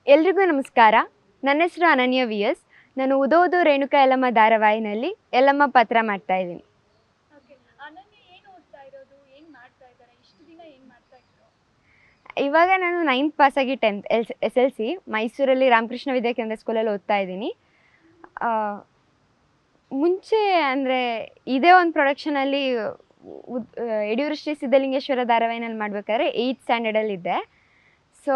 ಎಲ್ರಿಗೂ ನಮಸ್ಕಾರ. ನನ್ನ ಹೆಸರು ಅನನ್ಯ ವಿ.ಎಸ್. ನಾನು ಉದೋದು ರೇಣುಕಾ ಯಲ್ಲಮ್ಮ ಧಾರಾವಾಹಿನಲ್ಲಿ ಯಲ್ಲಮ್ಮ ಪಾತ್ರ ಮಾಡ್ತಾ ಇದ್ದೀನಿ. ಇವಾಗ ನಾನು 9th ಪಾಸಾಗಿ 10th SLC ಮೈಸೂರಲ್ಲಿ ರಾಮಕೃಷ್ಣ ವಿದ್ಯಾಕೇಂದ್ರ ಸ್ಕೂಲಲ್ಲಿ ಓದ್ತಾ ಇದ್ದೀನಿ. ಮುಂಚೆ ಅಂದರೆ ಇದೇ ಒಂದು ಪ್ರೊಡಕ್ಷನಲ್ಲಿ ಯಡಿಯೂರು ಶ್ರೀ ಸಿದ್ಧಲಿಂಗೇಶ್ವರ ಧಾರಾವಾಹಿನಲ್ಲಿ ಮಾಡಬೇಕಾದ್ರೆ 8th ಸ್ಟ್ಯಾಂಡರ್ಡಲ್ಲಿದ್ದೆ. ಸೊ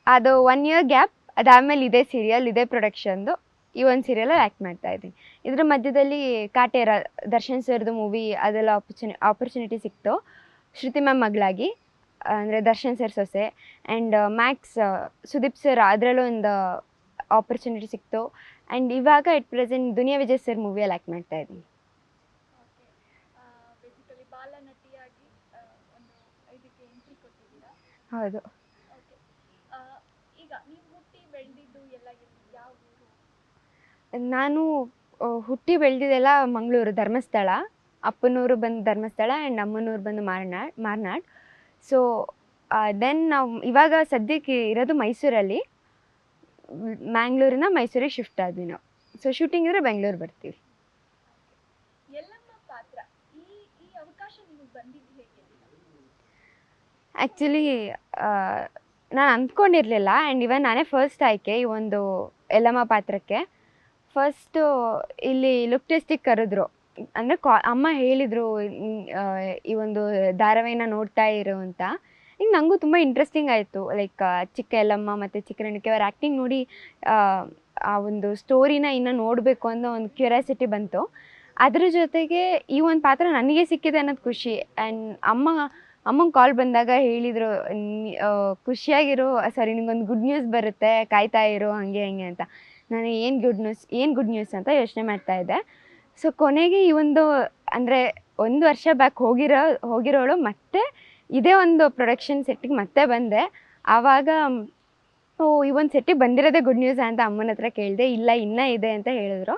ಅದು 1 year ಗ್ಯಾಪ್. ಅದಾದಮೇಲೆ ಇದೇ ಸೀರಿಯಲ್, ಇದೇ ಪ್ರೊಡಕ್ಷನ್ದು ಈ ಒಂದು ಸೀರಿಯಲಲ್ಲಿ ಆ್ಯಕ್ಟ್ ಮಾಡ್ತಾ ಇದ್ದೀನಿ. ಇದ್ರ ಮಧ್ಯದಲ್ಲಿ ಕಾಟೇರ ದರ್ಶನ್ ಸರ್ದು ಮೂವಿ ಅದೆಲ್ಲ ಆಪರ್ಚುನಿಟಿ ಸಿಕ್ತು ಶ್ರುತಿ ಮ್ಯಾಮ್ ಮಗಳಾಗಿ, ಅಂದರೆ ದರ್ಶನ್ ಸರ್ ಸೊಸೆ. ಆ್ಯಂಡ್ ಮ್ಯಾಕ್ಸ್ ಸುದೀಪ್ ಸರ್ ಅದರಲ್ಲೂ ಒಂದು ಆಪರ್ಚುನಿಟಿ ಸಿಕ್ತು. ಆ್ಯಂಡ್ ಇವಾಗ at present Duniya Vijay sir ಮೂವಿಯಲ್ಲಿ ಆ್ಯಕ್ಟ್ ಮಾಡ್ತಾ ಇದ್ದೀನಿ. ಹೌದು. ನಾನು ಹುಟ್ಟಿ ಬೆಳೆದಿದ್ದೆಲ್ಲ ಮಂಗಳೂರು ಧರ್ಮಸ್ಥಳ. ಅಪ್ಪನೂರು ಬಂದು ಧರ್ಮಸ್ಥಳ ಆ್ಯಂಡ್ ಅಮ್ಮನೂರು ಬಂದು ಮಾರ್ನಾಡ್. ಸೊ ದೆನ್ ನಾವು ಇವಾಗ ಸದ್ಯಕ್ಕೆ ಇರೋದು ಮೈಸೂರಲ್ಲಿ. ಮ್ಯಾಂಗ್ಳೂರಿನ ಮೈಸೂರಿಗೆ ಶಿಫ್ಟ್ ಆದ್ವಿ ನಾವು. ಸೊ ಶೂಟಿಂಗ್ ಇದ್ರೆ ಬೆಂಗಳೂರು ಬರ್ತೀವಿ. ಆ್ಯಕ್ಚುಲಿ ನಾನು ಅಂದ್ಕೊಂಡಿರಲಿಲ್ಲ. ಆ್ಯಂಡ್ ಇವನ್ ನಾನೇ ಫಸ್ಟ್ ಆಯ್ಕೆ ಈ ಒಂದು ಯಲ್ಲಮ್ಮ ಪಾತ್ರಕ್ಕೆ. ಫಸ್ಟು ಇಲ್ಲಿ ಲುಕ್ ಟೆಸ್ಟಿಗೆ ಕರೆದ್ರು. ಅಂದರೆ ಅಮ್ಮ ಹೇಳಿದರು ಈ ಒಂದು ಧಾರಾವಾಹಿನ ನೋಡ್ತಾ ಇರು ಅಂತ. ಈಗ ನನಗೂ ತುಂಬ ಇಂಟ್ರೆಸ್ಟಿಂಗ್ ಆಯಿತು. ಲೈಕ್ ಚಿಕ್ಕ ಯಲ್ಲಮ್ಮ ಮತ್ತು ಚಿಕ್ಕ ರೇಣುಕೆ ಅವರ ಆ್ಯಕ್ಟಿಂಗ್ ನೋಡಿ ಆ ಒಂದು ಸ್ಟೋರಿನ ಇನ್ನೂ ನೋಡಬೇಕು ಅನ್ನೋ ಒಂದು ಕ್ಯೂರಿಯಾಸಿಟಿ ಬಂತು. ಅದ್ರ ಜೊತೆಗೆ ಈ ಒಂದು ಪಾತ್ರ ನನಗೆ ಸಿಕ್ಕಿದೆ ಅನ್ನೋದು ಖುಷಿ. ಆ್ಯಂಡ್ ಅಮ್ಮಂಗೆ ಕಾಲ್ ಬಂದಾಗ ಹೇಳಿದರು, ಖುಷಿಯಾಗಿರು, ಸಾರಿ ನಿಂಗೊಂದು ಗುಡ್ ನ್ಯೂಸ್ ಬರುತ್ತೆ, ಕಾಯ್ತಾ ಇರು, ಹಾಗೆ ಹಂಗೆ ಅಂತ. ನಾನು ಏನು ಗುಡ್ ನ್ಯೂಸ್ ಅಂತ ಯೋಚನೆ ಮಾಡ್ತಾಯಿದ್ದೆ. ಸೊ ಕೊನೆಗೆ ಈ ಒಂದು ಅಂದರೆ 1 ವರ್ಷ ಬ್ಯಾಕ್ ಹೋಗಿರೋಳು ಮತ್ತೆ ಇದೇ ಒಂದು ಪ್ರೊಡಕ್ಷನ್ ಸೆಟ್ಟಿಗೆ ಮತ್ತೆ ಬಂದೆ. ಆವಾಗ ಈ ಒಂದು ಸೆಟ್ಟಿಗೆ ಬಂದಿರೋದೇ ಗುಡ್ ನ್ಯೂಸ್ ಅಂತ ಅಮ್ಮನ ಹತ್ರ ಕೇಳಿದೆ. ಇಲ್ಲ ಇನ್ನೂ ಇದೆ ಅಂತ ಹೇಳಿದ್ರು.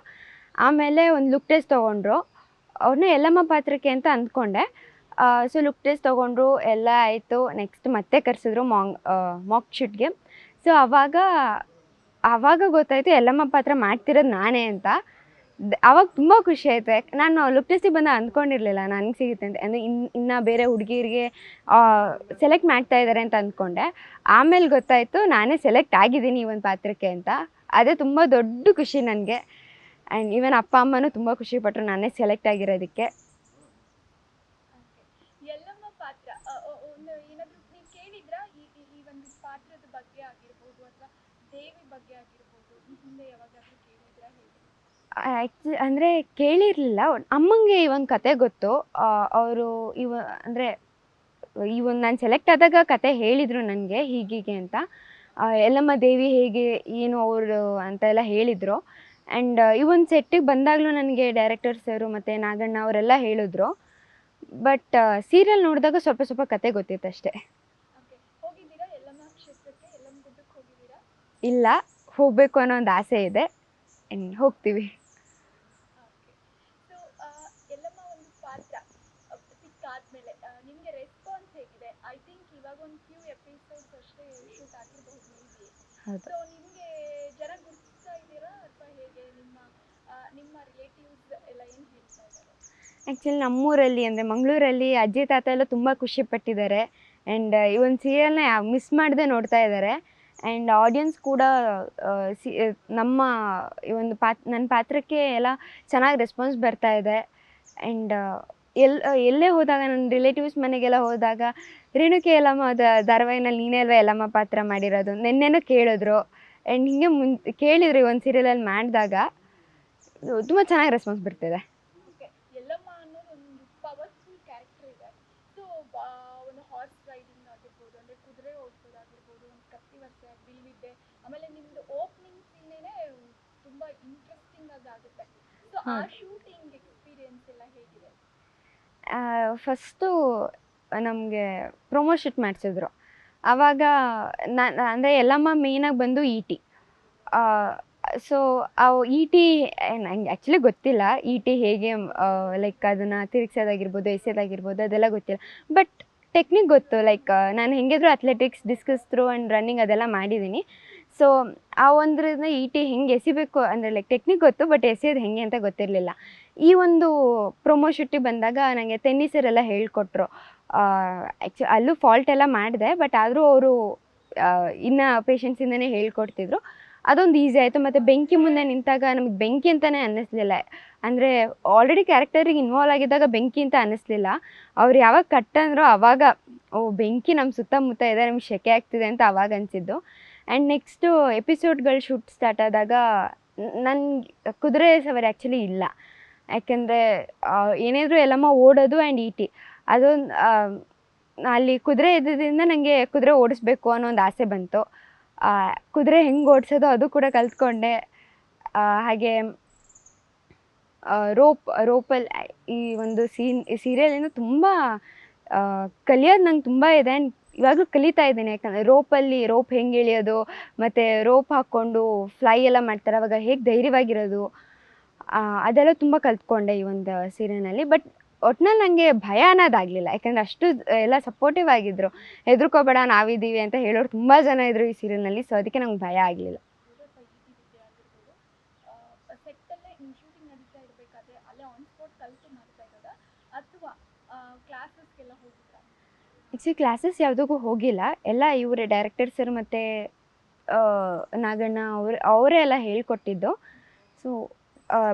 ಆಮೇಲೆ ಒಂದು ಲುಕ್ ಟೆಸ್ಟ್ ತೊಗೊಂಡ್ರು. ಅವ್ರನ್ನ ಯಲ್ಲಮ್ಮ ಪಾತ್ರಕ್ಕೆ ಅಂತ ಅಂದ್ಕೊಂಡೆ. ಸೊ ಲುಕ್ ಟೆಸ್ಟ್ ತೊಗೊಂಡ್ರು, ಎಲ್ಲ ಆಯಿತು. ನೆಕ್ಸ್ಟ್ ಮತ್ತೆ ಕರೆಸಿದ್ರು ಮಾಕ್ ಶೂಟ್ಗೆ. ಸೊ ಆವಾಗ ಗೊತ್ತಾಯಿತು ಯಲ್ಲಮ್ಮ ಪಾತ್ರ ಮಾಡ್ತಿರೋದು ನಾನೇ ಅಂತ. ಆವಾಗ ತುಂಬ ಖುಷಿ ಆಯಿತು. ನಾನು ಲುಕ್ ಟೆಸ್ಟಿಗೆ ಬಂದಾಗ ಅಂದ್ಕೊಂಡಿರಲಿಲ್ಲ ನನಗೆ ಸಿಗುತ್ತೆ ಅಂತ. ಅಂದರೆ ಇನ್ನು ಬೇರೆ ಹುಡುಗಿರಿಗೆ ಸೆಲೆಕ್ಟ್ ಮಾಡ್ತಾ ಇದ್ದಾರೆ ಅಂತ ಅಂದ್ಕೊಂಡೆ. ಆಮೇಲೆ ಗೊತ್ತಾಯಿತು ನಾನೇ ಸೆಲೆಕ್ಟ್ ಆಗಿದ್ದೀನಿ ಈ ಒಂದು ಪಾತ್ರಕ್ಕೆ ಅಂತ. ಅದೇ ತುಂಬ ದೊಡ್ಡ ಖುಷಿ ನನಗೆ. ಆ್ಯಂಡ್ ಈವನ್ ಅಪ್ಪ ಅಮ್ಮನೂ ತುಂಬ ಖುಷಿಪಟ್ಟರು ನಾನೇ ಸೆಲೆಕ್ಟ್ ಆಗಿರೋದಕ್ಕೆ. ಆ್ಯಕ್ಚುಲಿ ಅಂದರೆ ಕೇಳಿರಲಿಲ್ಲ. ಅಮ್ಮಂಗೆ ಈ ಒಂದು ಕತೆ ಗೊತ್ತು. ಅವರು ಅಂದರೆ ಈ ಒಂದು ನಾನು ಸೆಲೆಕ್ಟ್ ಆದಾಗ ಕತೆ ಹೇಳಿದರು ನನಗೆ ಹೀಗೀಗೆ ಅಂತ. ಯಲ್ಲಮ್ಮ ದೇವಿ ಹೇಗೆ ಏನು ಅವರು ಅಂತೆಲ್ಲ ಹೇಳಿದರು. ಆ್ಯಂಡ್ ಈ ಒಂದು ಸೆಟ್ಟಿಗೆ ಬಂದಾಗಲೂ ನನಗೆ ಡೈರೆಕ್ಟರ್ ಸರು ಮತ್ತು ನಾಗಣ್ಣ ಅವರೆಲ್ಲ ಹೇಳಿದ್ರು. ಬಟ್ ಸೀರಿಯಲ್ ನೋಡಿದಾಗ ಸ್ವಲ್ಪ ಕತೆ ಗೊತ್ತಿತ್ತು ಅಷ್ಟೇ. ಇಲ್ಲ, ಹೋಗಬೇಕು ಅನ್ನೋ ಒಂದು ಆಸೆ ಇದೆ. ಹೋಗ್ತೀವಿ. ಹೌದು. ಆ್ಯಕ್ಚುಲಿ ನಮ್ಮೂರಲ್ಲಿ ಅಂದರೆ ಮಂಗಳೂರಲ್ಲಿ ಅಜ್ಜಿ ತಾತ ಎಲ್ಲ ತುಂಬ ಖುಷಿಪಟ್ಟಿದ್ದಾರೆ. ಆ್ಯಂಡ್ ಈ ಒಂದು ಸೀರಿಯಲ್ನ ಮಿಸ್ ಮಾಡದೆ ನೋಡ್ತಾ ಇದ್ದಾರೆ. ಆ್ಯಂಡ್ ಆಡಿಯನ್ಸ್ ಕೂಡ ನಮ್ಮ ಈ ಒಂದು ನನ್ನ ಪಾತ್ರಕ್ಕೆ ಎಲ್ಲ ಚೆನ್ನಾಗಿ ರೆಸ್ಪಾನ್ಸ್ ಬರ್ತಾ ಇದೆ. ಆ್ಯಂಡ್ ಎಲ್ಲೇ ಹೋದಾಗ ನನ್ನ ರಿಲೇಟಿವ್ಸ್ ಮನೆಗೆಲ್ಲ ಹೋದಾಗ ರೇಣುಕೆ ಯಲ್ಲಮ್ಮ ಧಾರಾವಾಹಿನಲ್ಲಿ ನೀನೇ ಅಲ್ವಾ ಯಲ್ಲಮ್ಮ ಪಾತ್ರ ಮಾಡಿರೋದು ನೆನ್ನೆನೂ ಕೇಳಿದ್ರು. ಆ್ಯಂಡ್ ಹೀಗೆ ಕೇಳಿದ್ರು ಈ ಒಂದು ಸೀರಿಯಲಲ್ಲಿ ಮಾಡಿದಾಗ ತುಂಬ ಚೆನ್ನಾಗಿ ರೆಸ್ಪಾನ್ಸ್ ಬರ್ತಿದೆ. ಫಸ್ಟು ನಮಗೆ ಪ್ರೊಮೋ ಶೂಟ್ ಮಾಡಿಸಿದ್ರು. ಆವಾಗ ಅಂದರೆ ಯಲ್ಲಮ್ಮ ಮೇಯ್ನಾಗಿ ಬಂದು ಇ.ಟಿ. So ET. ನಂಗೆ ಆ್ಯಕ್ಚುಲಿ ಗೊತ್ತಿಲ್ಲ ಇ.ಟಿ. ಹೇಗೆ ಲೈಕ್ ಅದನ್ನು ತಿರುಗ್ಸೋದಾಗಿರ್ಬೋದು, ಎಸೆಯೋದಾಗಿರ್ಬೋದು ಅದೆಲ್ಲ ಗೊತ್ತಿಲ್ಲ. ಬಟ್ ಟೆಕ್ನಿಕ್ ಗೊತ್ತು. ಲೈಕ್ ನಾನು ಹೆಂಗಿದ್ರು athletics, discus throw and running ಅದೆಲ್ಲ ಮಾಡಿದ್ದೀನಿ. ಸೊ ಆ ಒಂದ್ರನ್ನ ಈಟಿ ಹೆಂಗೆ ಎಸಿಬೇಕು ಅಂದರೆ ಲೈಕ್ ಟೆಕ್ನಿಕ್ ಗೊತ್ತು, ಬಟ್ ಎಸೆಯೋದು ಹೆಂಗೆ ಅಂತ ಗೊತ್ತಿರಲಿಲ್ಲ. ಈ ಒಂದು ಪ್ರೊಮೋ ಶೂಟಿಗೆ ಬಂದಾಗ ನನಗೆ ಟೆನ್ನಿಸರೆಲ್ಲ ಹೇಳ್ಕೊಟ್ರು. ಅಲ್ಲೂ ಫಾಲ್ಟ್ ಎಲ್ಲ ಮಾಡಿದೆ, ಬಟ್ ಆದರೂ ಅವರು ಇನ್ನು ಪೇಷನ್ಸಿಂದನೇ ಹೇಳ್ಕೊಡ್ತಿದ್ರು. ಅದೊಂದು ಈಸಿ ಆಯಿತು. ಮತ್ತು ಬೆಂಕಿ ಮುಂದೆ ನಿಂತಾಗ ನಮಗೆ ಬೆಂಕಿ ಅಂತಲೇ ಅನ್ನಿಸ್ಲಿಲ್ಲ. ಅಂದರೆ ಆಲ್ರೆಡಿ ಕ್ಯಾರೆಕ್ಟರಿಗೆ ಇನ್ವಾಲ್ವ್ ಆಗಿದ್ದಾಗ ಬೆಂಕಿ ಅಂತ ಅನ್ನಿಸ್ಲಿಲ್ಲ. ಅವ್ರು ಯಾವಾಗ ಕಟ್ ಅಂದ್ರೋ ಆವಾಗ ಓ ಬೆಂಕಿ ನಮ್ಮ ಸುತ್ತಮುತ್ತ ಇದೆ, ನಮ್ಗೆ ಸೆಕೆ ಆಗ್ತಿದೆ ಅಂತ ಆವಾಗ ಅನಿಸಿದ್ದು. ಆ್ಯಂಡ್ ನೆಕ್ಸ್ಟು ಎಪಿಸೋಡ್ಗಳು ಶೂಟ್ ಸ್ಟಾರ್ಟ್ ಆದಾಗ ನನ್ಗೆ ಕುದುರೆ ಸವಾರಿ ಆ್ಯಕ್ಚುಲಿ ಇಲ್ಲ. ಯಾಕೆಂದರೆ ಏನಾದರೂ ಎಲ್ಲಮ್ಮ ಓಡೋದು ಆ್ಯಂಡ್ ಈಟಿ ಅದೊಂದು ಅಲ್ಲಿ ಕುದುರೆ ಇದ್ದಿದ್ದರಿಂದ ನನಗೆ ಕುದುರೆ ಓಡಿಸ್ಬೇಕು ಅನ್ನೋ ಒಂದು ಆಸೆ ಬಂತು. ಕುದುರೆ ಹೆಂಗೆ ಓಡಿಸೋದು ಅದು ಕೂಡ ಕಲ್ತ್ಕೊಂಡೆ. ಹಾಗೆ ರೋಪಲ್ಲಿ ಈ ಒಂದು ಸೀರಿಯಲಿಂದ ತುಂಬ ಕಲಿಯೋದು ನಂಗೆ ತುಂಬ ಇದೆ. ಆ್ಯಂಡ್ ಇವಾಗಲೂ ಕಲಿತಾ ಇದ್ದೀನಿ. ಯಾಕಂದರೆ ರೋಪ್ ಹೆಂಗೆ ಎಳೆಯೋದು, ಮತ್ತು ರೋಪ್ ಹಾಕ್ಕೊಂಡು ಫ್ಲೈ ಎಲ್ಲ ಮಾಡ್ತಾರೆ, ಅವಾಗ ಹೇಗೆ ಧೈರ್ಯವಾಗಿರೋದು, ಅದೆಲ್ಲ ತುಂಬ ಕಲ್ತ್ಕೊಂಡೆ ಈ ಒಂದು ಸೀರಿಯಲ್ನಲ್ಲಿ. ಬಟ್ ಒಟ್ನಲ್ಲಿ ನನಗೆ ಭಯ ಅನ್ನೋದಾಗಲಿಲ್ಲ, ಯಾಕಂದರೆ ಅಷ್ಟು ಎಲ್ಲ ಸಪೋರ್ಟಿವ್ ಆಗಿದ್ದರು. ಹೆದರ್ಕೋಬೇಡ ನಾವಿದ್ದೀವಿ ಅಂತ ಹೇಳೋರು ತುಂಬ ಜನ ಇದ್ದರು ಈ ಸೀರಿಯಲ್ನಲ್ಲಿ. ಸೊ ಅದಕ್ಕೆ ನಂಗೆ ಭಯ ಆಗಲಿಲ್ಲ. ಆ್ಯಕ್ಚುಲಿ ಕ್ಲಾಸಸ್ ಯಾವುದಕ್ಕೂ ಹೋಗಿಲ್ಲ. ಎಲ್ಲ ಇವರೇ ಡೈರೆಕ್ಟರ್ ಸರ್ ಮತ್ತು ನಾಗಣ್ಣ ಅವರೇ ಎಲ್ಲ ಹೇಳ್ಕೊಟ್ಟಿದ್ದು. ಸೊ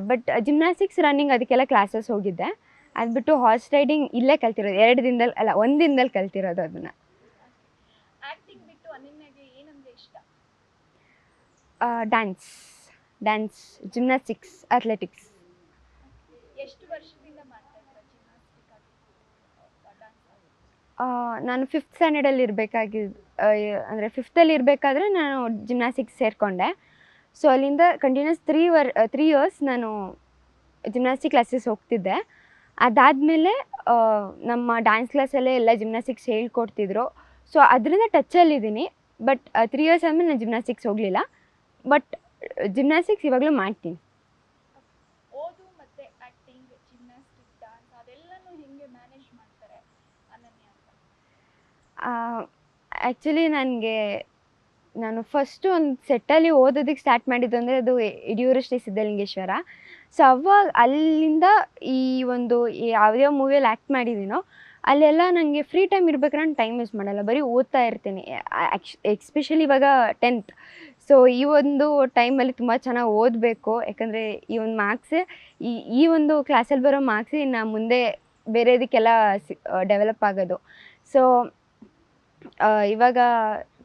ಬಟ್ ಜಿಮ್ನಾಸ್ಟಿಕ್ಸ್, ರನ್ನಿಂಗ್ ಅದಕ್ಕೆಲ್ಲ ಕ್ಲಾಸಸ್ ಹೋಗಿದ್ದೆ. ಅದು ಬಿಟ್ಟು ಹಾರ್ಸ್ ರೈಡಿಂಗ್ ಇಲ್ಲೇ ಕಲ್ತಿರೋದು. 2 ದಿನದಲ್ಲಿ ಅಲ್ಲ, 1 ದಿನದಲ್ಲಿ ಕಲ್ತಿರೋದು ಅದನ್ನು. Dance, gymnastics, athletics. ನಾನು 5th ಸ್ಟ್ಯಾಂಡರ್ಡಲ್ಲಿ ಅಂದರೆ 5th ಇರಬೇಕಾದ್ರೆ ನಾನು ಜಿಮ್ನಾಸ್ಟಿಕ್ಸ್ ಸೇರಿಕೊಂಡೆ. ಸೊ ಅಲ್ಲಿಂದ ಕಂಟಿನ್ಯೂಸ್ 3 ಇಯರ್ಸ್ ನಾನು ಜಿಮ್ನಾಸ್ಟಿಕ್ ಕ್ಲಾಸಸ್ ಹೋಗ್ತಿದ್ದೆ. ಅದಾದಮೇಲೆ ನಮ್ಮ ಡ್ಯಾನ್ಸ್ ಕ್ಲಾಸಲ್ಲೇ ಎಲ್ಲ ಜಿಮ್ನಾಸ್ಟಿಕ್ಸ್ ಹೇಳ್ಕೊಡ್ತಿದ್ರು. ಸೊ ಅದರಿಂದ ಟಚ್ಚಲ್ಲಿದ್ದೀನಿ. ಬಟ್ 3 ಇಯರ್ಸ್ ಆದಮೇಲೆ ನಾನು ಜಿಮ್ನಾಸ್ಟಿಕ್ಸ್ ಹೋಗಲಿಲ್ಲ. ಬಟ್ ಜಿಮ್ನಾಸ್ಟಿಕ್ಸ್ ಇವಾಗಲೂ ಮಾಡ್ತೀನಿ. ಆ್ಯಕ್ಚುಲಿ ನಾನು ಫಸ್ಟು ಒಂದು ಸೆಟ್ಟಲ್ಲಿ ಓದೋದಕ್ಕೆ ಸ್ಟಾರ್ಟ್ ಮಾಡಿದ್ದು ಅಂದರೆ ಅದು ಯಡಿಯೂರು ಶ್ರೀ ಸಿದ್ಧಲಿಂಗೇಶ್ವರ. ಸೊ ಅವಾಗ ಅಲ್ಲಿಂದ ಈ ಒಂದು ಯಾವುದೇ ಮೂವಿಯಲ್ಲಿ ಆ್ಯಕ್ಟ್ ಮಾಡಿದ್ದೀನೋ ಅಲ್ಲೆಲ್ಲ ನನಗೆ ಫ್ರೀ ಟೈಮ್ ಇರ್ಬೇಕಾದ್ರೆ ನಾನು ಟೈಮ್ ವೇಸ್ಟ್ ಮಾಡಲ್ಲ, ಬರೀ ಓದ್ತಾ ಇರ್ತೀನಿ. ಎಕ್ಸ್ಪೆಷಲಿ ಇವಾಗ 10th. ಸೊ ಈ ಒಂದು ಟೈಮಲ್ಲಿ ತುಂಬ ಚೆನ್ನಾಗಿ ಓದಬೇಕು. ಯಾಕಂದರೆ ಈ ಒಂದು ಮಾರ್ಕ್ಸೇ ಈ ಒಂದು ಕ್ಲಾಸಲ್ಲಿ ಬರೋ ಮಾರ್ಕ್ಸೇ ಇನ್ನು ಮುಂದೆ ಬೇರೆದಕ್ಕೆಲ್ಲ ಡೆವಲಪ್ ಆಗೋದು. ಸೊ ಇವಾಗ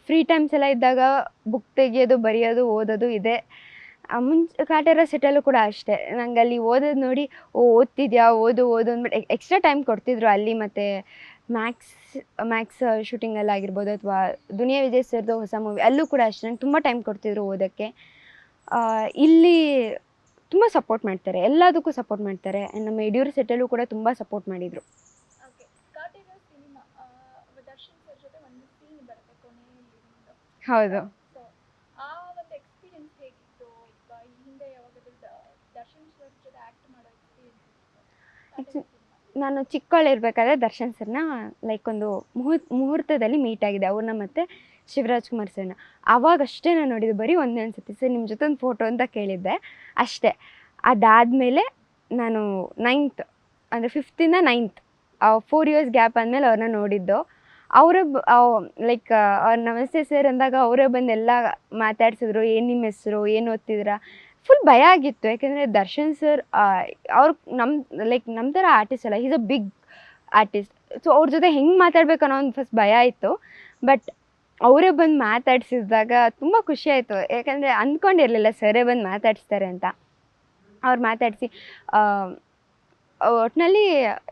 ಫ್ರೀ ಟೈಮ್ಸ್ ಎಲ್ಲ ಇದ್ದಾಗ ಬುಕ್ ತೆಗಿಯೋದು, ಬರೆಯೋದು, ಓದೋದು ಇದೆ. ಕಾಟೇರ ಸೆಟ್ಟಲ್ಲೂ ಕೂಡ ಅಷ್ಟೇ. ನಂಗೆ ಅಲ್ಲಿ ಓದೋದು ನೋಡಿ ಓದ್ತಿದ್ಯಾ, ಓದು ಅಂದ್ಬಿಟ್ಟು ಎಕ್ಸ್ಟ್ರಾ ಟೈಮ್ ಕೊಡ್ತಿದ್ರು ಅಲ್ಲಿ. ಮತ್ತು ಮ್ಯಾಕ್ಸ್ ಶೂಟಿಂಗಲ್ಲಿ ಆಗಿರ್ಬೋದು, ಅಥವಾ ದುನಿಯಾ ವಿಜಯ್ ಸರ್ದು ಹೊಸ ಮೂವಿ ಅಲ್ಲೂ ಕೂಡ ಅಷ್ಟೇ ನಂಗೆ ತುಂಬ ಟೈಮ್ ಕೊಡ್ತಿದ್ರು ಓದೋಕ್ಕೆ. ಇಲ್ಲಿ ತುಂಬ ಸಪೋರ್ಟ್ ಮಾಡ್ತಾರೆ, ಎಲ್ಲದಕ್ಕೂ ಸಪೋರ್ಟ್ ಮಾಡ್ತಾರೆ. ನಮ್ಮ ಯಡಿಯೂರು ಸೆಟ್ಟಲ್ಲೂ ಕೂಡ ತುಂಬ ಸಪೋರ್ಟ್ ಮಾಡಿದರು. ಹೌದು. ನಾನು ಚಿಕ್ಕವಳಿರ್ಬೇಕಾದ್ರೆ ದರ್ಶನ್ ಸರ್ನ ಲೈಕ್ ಒಂದು ಮುಹೂರ್ತದಲ್ಲಿ ಮೀಟ್ ಆಗಿದೆ ಅವ್ರನ್ನ ಮತ್ತು ಶಿವರಾಜ್ ಕುಮಾರ್ ಸರ್ನ. ಆವಾಗಷ್ಟೇ ನಾನು ನೋಡಿದ್ದು, ಬರೀ ಒಂದೇ ಒಂದು ಸತಿ ಸರ್ ನಿಮ್ಮ ಜೊತೆ ಒಂದು ಫೋಟೋ ಅಂತ ಕೇಳಿದ್ದೆ ಅಷ್ಟೇ. ಅದಾದಮೇಲೆ ನಾನು 9th ಅಂದರೆ 5th 9th 4 ಇಯರ್ಸ್ ಗ್ಯಾಪ್ ಆದಮೇಲೆ ಅವ್ರನ್ನ ನೋಡಿದ್ದು. ಅವರೇ ಲೈಕ್ ಅವ್ರು ನಮಸ್ತೆ ಸರ್ ಅಂದಾಗ ಅವರೇ ಬಂದೆಲ್ಲ ಮಾತಾಡ್ಸಿದ್ರು. ಏನು ನಿಮ್ಮ ಹೆಸರು, ಏನು ಓದ್ತಿದ್ದೀರಾ. ಫುಲ್ ಭಯ ಆಗಿತ್ತು, ಯಾಕೆಂದರೆ ದರ್ಶನ್ ಸರ್ ಅವ್ರು ನಮ್ಮ ಥರ ಆರ್ಟಿಸ್ಟ್ ಅಲ್ಲ, is a big artist. So ಅವ್ರ ಜೊತೆ ಹೆಂಗೆ ಮಾತಾಡ್ಬೇಕು ಅನ್ನೋ ಒಂದು ಫಸ್ಟ್ ಭಯ ಇತ್ತು. ಬಟ್ ಅವರೇ ಬಂದು ಮಾತಾಡ್ಸಿದಾಗ ತುಂಬ ಖುಷಿ ಆಯಿತು. ಯಾಕಂದರೆ ಅಂದ್ಕೊಂಡಿರಲಿಲ್ಲ ಸರೇ ಬಂದು ಮಾತಾಡಿಸ್ತಾರೆ ಅಂತ. ಅವ್ರು ಮಾತಾಡಿಸಿ ಒಟ್ಟಿನಲ್ಲಿ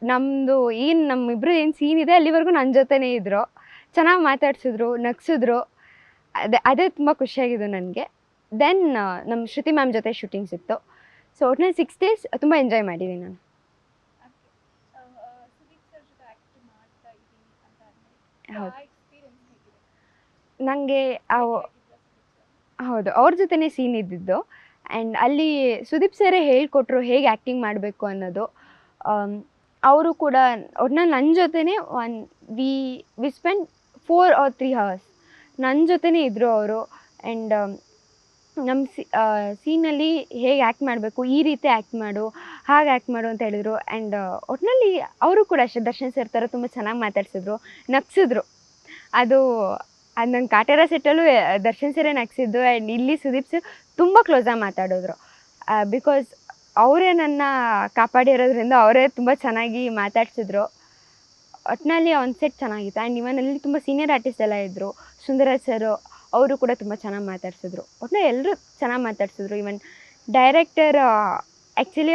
ನಮ್ಮಿಬ್ಬರು ಏನು ಸೀನ್ ಇದೆ ಅಲ್ಲಿವರೆಗೂ ನನ್ನ ಜೊತೆನೇ ಇದ್ದರು. ಚೆನ್ನಾಗಿ ಮಾತಾಡ್ಸಿದ್ರು, ನಗಿಸಿದ್ರು. ಅದೇ ತುಂಬ ಖುಷಿಯಾಗಿದ್ದು ನನಗೆ. ದೆನ್ ನಮ್ಮ ಶ್ರುತಿ ಮ್ಯಾಮ್ ಜೊತೆ ಶೂಟಿಂಗ್ಸ್ ಇತ್ತು. ಸೊ ಒಟ್ಟಿನಲ್ಲಿ 6 days ತುಂಬ ಎಂಜಾಯ್ ಮಾಡಿದ್ದೀನಿ ನಾನು. ಹೌದು, ನನಗೆ ಹೌದು ಅವ್ರ ಜೊತೆನೇ ಸೀನ್ ಇದ್ದಿದ್ದು. ಆ್ಯಂಡ್ ಅಲ್ಲಿ ಸುದೀಪ್ ಸರೇ ಹೇಳ್ಕೊಟ್ರು ಹೇಗೆ ಆ್ಯಕ್ಟಿಂಗ್ ಮಾಡಬೇಕು ಅನ್ನೋದು. ಅವರು ಕೂಡ ಒಟ್ನಲ್ಲಿ ನನ್ನ ಜೊತೆನೇ ವಿ ಸ್ಪೆಂಡ್ 4 or 3 hours ನನ್ನ ಜೊತೆನೇ ಇದ್ದರು ಅವರು. ಆ್ಯಂಡ್ ನಮ್ಮ ಸೀನಲ್ಲಿ ಹೇಗೆ ಆ್ಯಕ್ಟ್ ಮಾಡಬೇಕು, ಈ ರೀತಿ ಆ್ಯಕ್ಟ್ ಮಾಡು, ಹಾಗೆ ಆ್ಯಕ್ಟ್ ಮಾಡು ಅಂತ ಹೇಳಿದರು. ಆ್ಯಂಡ್ ಒಟ್ಟಿನಲ್ಲಿ ಅವರು ಕೂಡ ಅಷ್ಟೇ ದರ್ಶನ್ ಸರ್ ಥರ ತುಂಬ ಚೆನ್ನಾಗಿ ಮಾತಾಡ್ಸಿದ್ರು, ನಗಿಸಿದ್ರು. ಅದು ನಂಗೆ ಕಾಟೇರ ಸೆಟ್ಟಲ್ಲೂ ದರ್ಶನ್ ಸರೇ ನಗಿಸಿದ್ದು. ಆ್ಯಂಡ್ ಇಲ್ಲಿ ಸುದೀಪ್ ಸರ್ ತುಂಬ ಕ್ಲೋಸಾಗಿ ಮಾತಾಡಿದ್ರು. ಬಿಕಾಸ್ ಅವರೇ ನನ್ನ ಕಾಪಾಡಿರೋದ್ರಿಂದ ಅವರೇ ತುಂಬ ಚೆನ್ನಾಗಿ ಮಾತಾಡ್ಸಿದ್ರು. ಒಟ್ಟಿನಲ್ಲಿ ಆನ್ ಸೆಟ್ ಚೆನ್ನಾಗಿತ್ತು. ಆ್ಯಂಡ್ ಇವನ್ ಅಲ್ಲಿ ತುಂಬ ಸೀನಿಯರ್ ಆರ್ಟಿಸ್ಟ್ ಎಲ್ಲ ಇದ್ದರು. ಸುಂದರಾಜ್ ಸರು ಅವರು ಕೂಡ ತುಂಬ ಚೆನ್ನಾಗಿ ಮಾತಾಡ್ಸಿದ್ರು. ಒಟ್ಟಿನಲ್ಲಿ ಎಲ್ಲರೂ ಚೆನ್ನಾಗಿ ಮಾತಾಡ್ಸಿದ್ರು. ಇವನ್ ಡೈರೆಕ್ಟರ್ ಆ್ಯಕ್ಚುಲಿ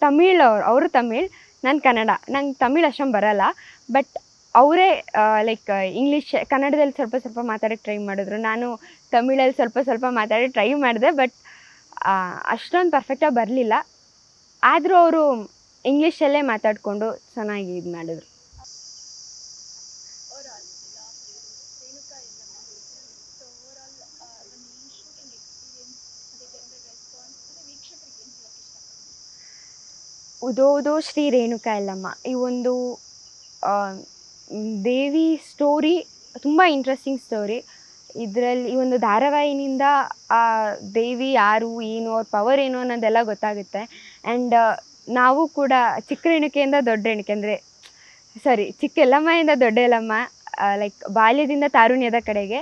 ತಮಿಳ್ ಅವರು ತಮಿಳ್, ನಾನು ಕನ್ನಡ. ನಂಗೆ ತಮಿಳ್ ಅಷ್ಟೊಂದು ಬರೋಲ್ಲ. ಬಟ್ ಅವರೇ ಲೈಕ್ ಇಂಗ್ಲೀಷ್ ಕನ್ನಡದಲ್ಲಿ ಸ್ವಲ್ಪ ಸ್ವಲ್ಪ ಮಾತಾಡೋಕ್ಕೆ ಟ್ರೈ ಮಾಡಿದ್ರು. ನಾನು ತಮಿಳಲ್ಲಿ ಸ್ವಲ್ಪ ಸ್ವಲ್ಪ ಮಾತಾಡೋಕ್ಕೆ ಟ್ರೈ ಮಾಡಿದೆ. ಬಟ್ ಅಷ್ಟೊಂದು ಪರ್ಫೆಕ್ಟಾಗಿ ಬರಲಿಲ್ಲ. ಆದರೂ ಅವರು ಇಂಗ್ಲೀಷಲ್ಲೇ ಮಾತಾಡಿಕೊಂಡು ಚೆನ್ನಾಗಿ ಇದು ಮಾಡಿದ್ರು. ಉದೋ ಉದೋ ಶ್ರೀ ರೇಣುಕಾ ಎಲ್ಲಮ್ಮ ಈ ಒಂದು ದೇವಿ ಸ್ಟೋರಿ ತುಂಬ ಇಂಟ್ರೆಸ್ಟಿಂಗ್ ಸ್ಟೋರಿ. ಇದರಲ್ಲಿ ಈ ಒಂದು ಧಾರಾವಾಹಿನಿಂದ ಆ ದೇವಿ ಯಾರು, ಏನು, ಅವ್ರ ಪವರ್ ಏನು ಅನ್ನೋದೆಲ್ಲ ಗೊತ್ತಾಗುತ್ತೆ. ಆ್ಯಂಡ್ ನಾವು ಕೂಡ ಚಿಕ್ಕ ರೇಣುಕೆಯಿಂದ ದೊಡ್ಡ ರೇಣುಕೆ ಅಂದರೆ ಚಿಕ್ಕ ಎಲ್ಲಮ್ಮಯಿಂದ ದೊಡ್ಡ ಎಲ್ಲಮ್ಮ, ಲೈಕ್ ಬಾಲ್ಯದಿಂದ ತಾರುಣ್ಯದ ಕಡೆಗೆ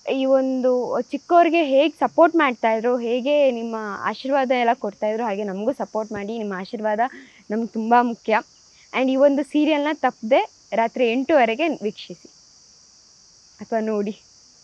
ಈ ಒಂದು ಚಿಕ್ಕವ್ರಿಗೆ ಹೇಗೆ ಸಪೋರ್ಟ್ ಮಾಡ್ತಾಯಿದ್ರು, ಹೇಗೆ ನಿಮ್ಮ ಆಶೀರ್ವಾದ ಎಲ್ಲ ಕೊಡ್ತಾಯಿದ್ರು, ಹಾಗೆ ನಮಗೂ ಸಪೋರ್ಟ್ ಮಾಡಿ. ನಿಮ್ಮ ಆಶೀರ್ವಾದ ನಮ್ಗೆ ತುಂಬ ಮುಖ್ಯ. ಆ್ಯಂಡ್ ಈ ಒಂದು ಸೀರಿಯಲ್ನ ತಪ್ಪದೆ ರಾತ್ರಿ 8 ವೀಕ್ಷಿಸಿ ಅಥವಾ ನೋಡಿ.